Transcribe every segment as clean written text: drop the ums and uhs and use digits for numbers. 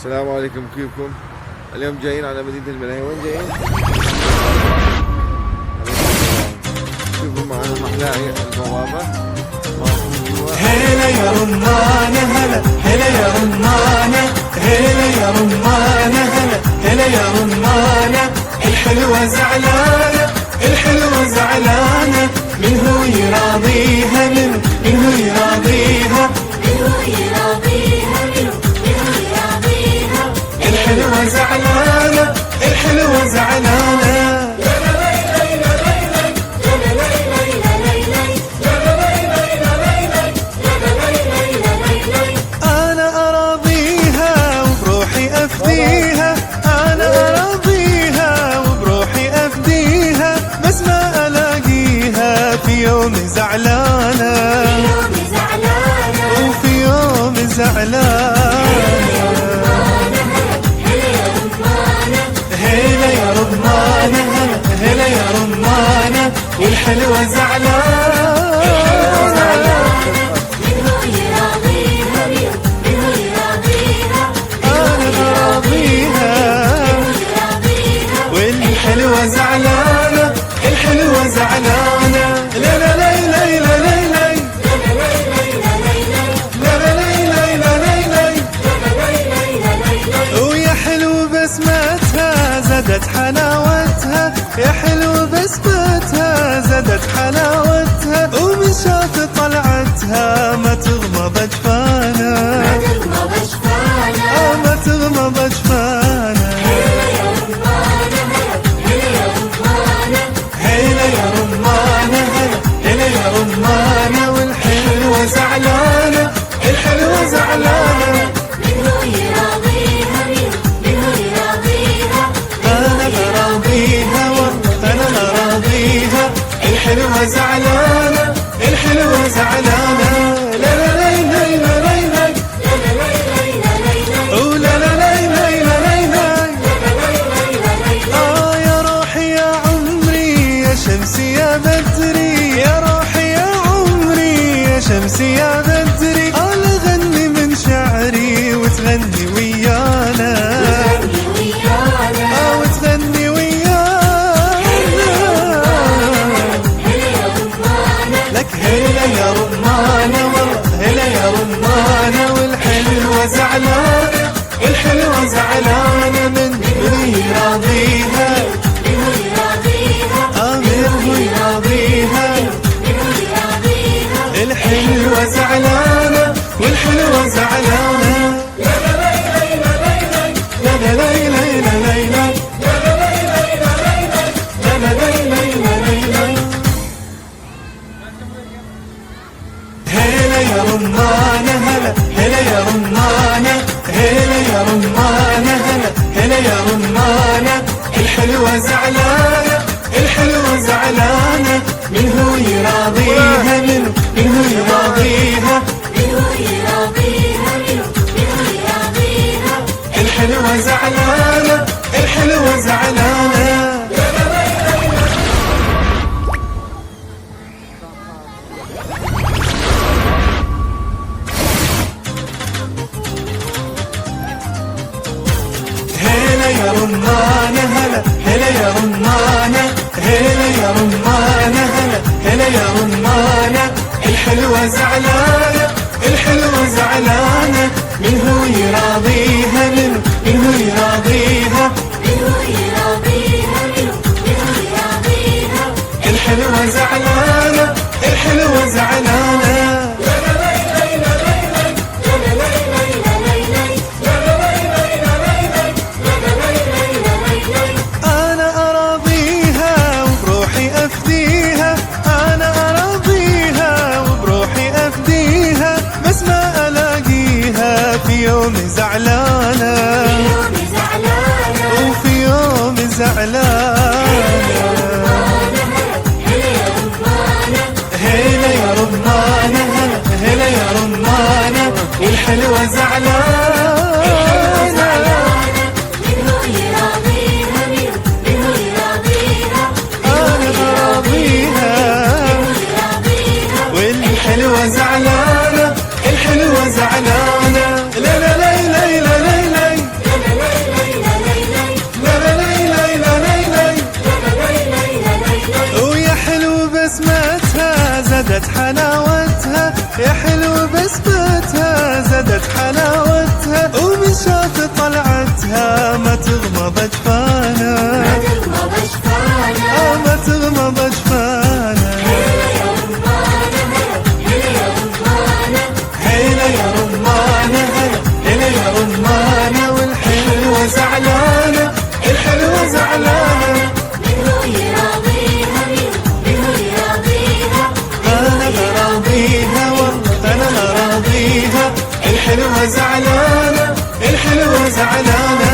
السلام عليكم، كيفكم؟ اليوم جايين على مدينة الملاهي. وين جايين؟ شوفوا معنا محلاقي البوابة. هلا يا رمانة، هلا هلا يا رمانة، هلا يا رمانة، هلا هلا يا رمانة. الحلوة زعلانة، الحلوة زعلانة، من هو يراضيها، من هو يراضيها، من هو يراضيها، من هو يراضيها. الحلوة زعلانة، الحلوة زعلانة. أفديها، أنا أراضيها وبروحي أفديها، بس ما ألاقيها في يوم زعلانة، وفي يوم زعلانة. هلا يا رمانة، هلا يا رمانة، والحلوة زعلانة. الحلوة زعلانة، الحلوة زعلانة. لا لا لا لا لا لا لا ويا حلو بسمتها زادت حلاوتها، يا حلو بسمتها زادت حلاوتها، ومن شاف طلعتها ما تغمض جفانا، ما تغمض جفانا. هلا يا رمانة، هلا يا رمانة، والحلوة زعلانة، الحلوة زعلانة. من هو يراضيها، من هو يراضيها، أنا براضيها وأنا براضيها. الحلوة زعلانة، الحلوة زعلانة. لا لا لا لا لا لا لا لا لا لا شمسي يا بدري، يا روحي يا عمري، يا شمسي يا بدري. أغني من شعري وتغني ويانا، وتغني ويانا. لك هلا يا رمانة، والله هلا يا رمانة، والحلوة زعلانة، الحلوة زعلانة. من يراضيها، الحلوة زعلانة، والحلوة زعلانة. لا لا لا لا لا لا هلا يا رمانة، هلا هلا يا رمانة، هلا يا رمانة، هلا هلا يا رمانة. الحلوة زعلانة، الحلوة زعلانة، من هو يراضيها، من هو يراضيها، من هو يراضيها، من هو يراضيها. الحلوة زعلانة، الحلوة زعلانة. هلا يا رمانة، هلا هلا يا رمانة، هلا يا رمانة، هلا هلا يا رمانة. الحلوة زعلانة، الحلوة زعلانة، من هو يراضيها، من هو يراضيها، من هو يراضيها، من هو يراضيها. الحلوة زعلانة، الحلوة زعلانة. أنا أراضيها وبروحي أفديها، أنا أراضيها وبروحي أفديها، بس ما ألاقيها في يوم زعلانة، وفي يوم زعلانة. هلا يا رمانة، هلا يا رمانة، والحلوة زعلانة. الحلوة زعلانة، الحلوة زعلانة. لا لا لا لا لا لا يا حلو بسمتها زادت حلاوتها، ومن شاف طلعتها ما تغمض جفانا، ما تغمض جفانا. هلا يا رمانة، هلا يا رمانة، والحلوة زعلانة، الحلوة زعلانة. منو يراضيها منو يراضيها، أنا براضيها والله أنا براضيها، الحلوة زعلانة، الحلوة زعلانة.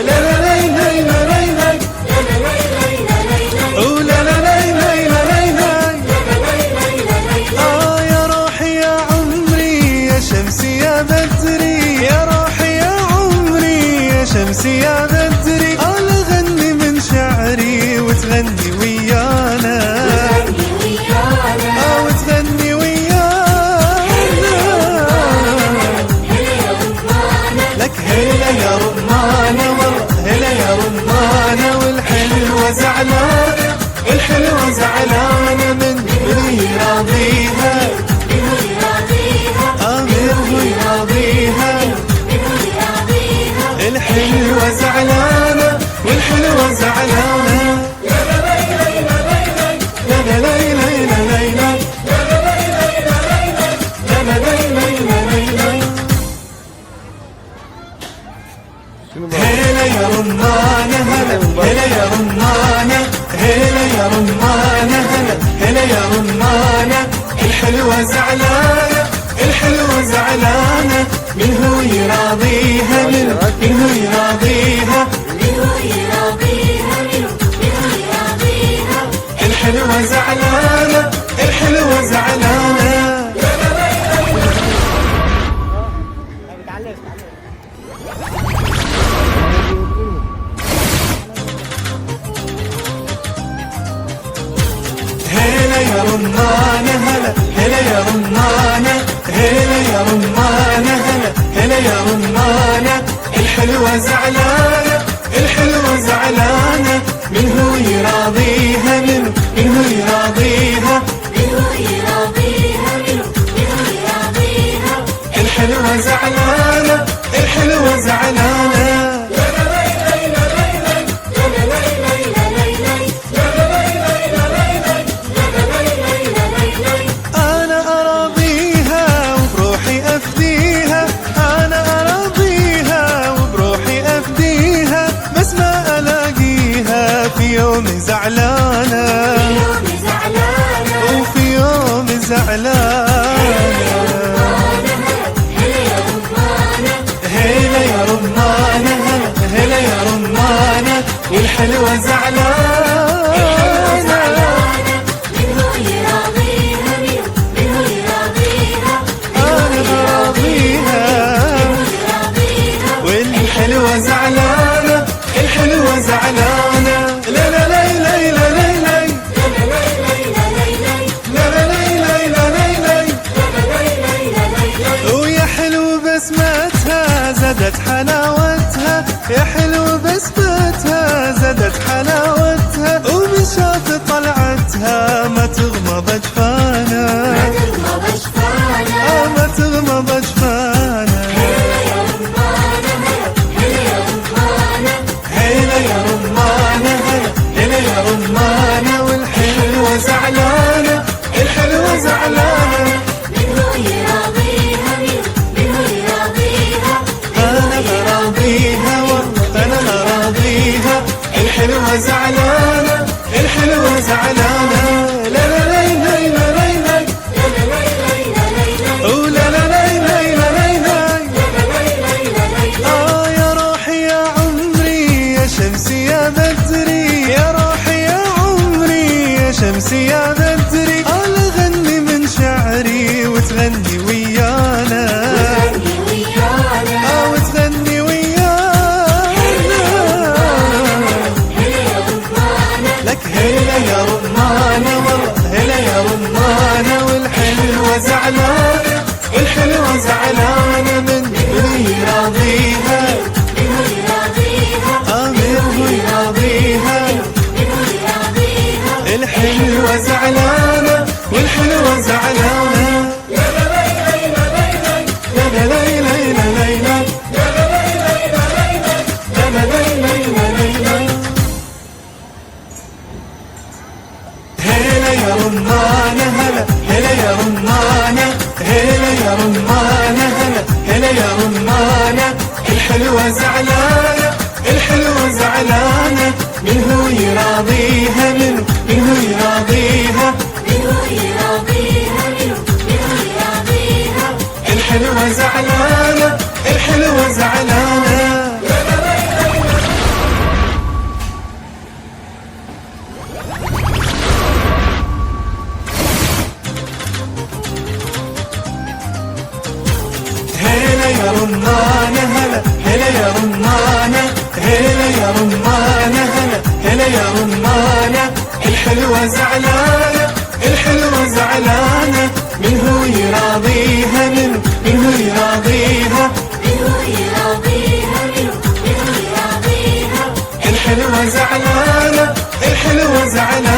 لا لا لا لا لا لا لا لا لا لا. يا روحي يا عمري يا شمسي يا بدري، يا روحي يا عمري يا شمسي يا بدري، أنا غني من شعري وتغني ويانا، وتغني ويانا. لك هلا يا رمانة والله هلا يا رمانة، والحلوة زعلانة، الحلوة زعلانة. من يراضيها منو يراضيها، منه يراضيها، منو يراضيها. الحلوة زعلانة، والحلوة زعلانة. لا لا لا لا لا لا لا. شنو بقى؟ هلا يا رمانة هلا يا رمانة، هلا يا رمانة هلا يا رمانة، الحلوة زعلانة، الحلوة زعلانة. من هو يراضيها من هو يراضيها، منو يراضيها منو يراضيها. الحلوة زعلانة، الحلوة زعلانة. هلا يا رمانة هلا يا رمانة، هلا يا رمانة هلا يا رمانة، الحلوة زعلانة، الحلوة زعلانة. من هو يراضيها من هو يراضيها، منو يراضيها منو يراضيها. الحلوة زعلانة، الحلوة زعلانة. أنا أراضيها وبروحي أفديها، أنا أراضيها وبروحي أفديها، بس ما ألاقيها في يوم زعلانة، يوم زعلانة، وفي يوم زعلانة. هلا يا رمانة، هلا يا رمانة هلا يا رمانة، والحلوة زعلانة. منو يراضيها منو يراضيها. أنا براضيها يراضيها، والحلوة زعلانة، الحلوة زعلانة. لا لا لا لا لا لا لا لا لا لا. ويا حلو بسمتها زادت حلاوتها، يا حلو بسمتها زادت حلاوتها، ومن شاف طلعتها ما تغمض جفانا، تغمض جفانا. ما تغمض جفانا. هلا يا رمانة، هلا يا رمانة هلا يا رمانة، والحلوة زعلانة، الحلوة زعلانة. منو يراضيها منو يراضيها. أنا براضيها والله أنا براضيها، الحلوة زعلانة، الحلوة زعلانة. لا لا لا لا لا لا لا لا لا لا لا لا. يا رمانة هلا هلا يا رمانة هلا يا رمانة هلا هلا يا رمانة الحلوة زعلانة الحلوة زعلانة من هو يراضيها من هو يراضيها منه يراضيها منه يراضيها الحلوة زعلانة الحلوة زعلانة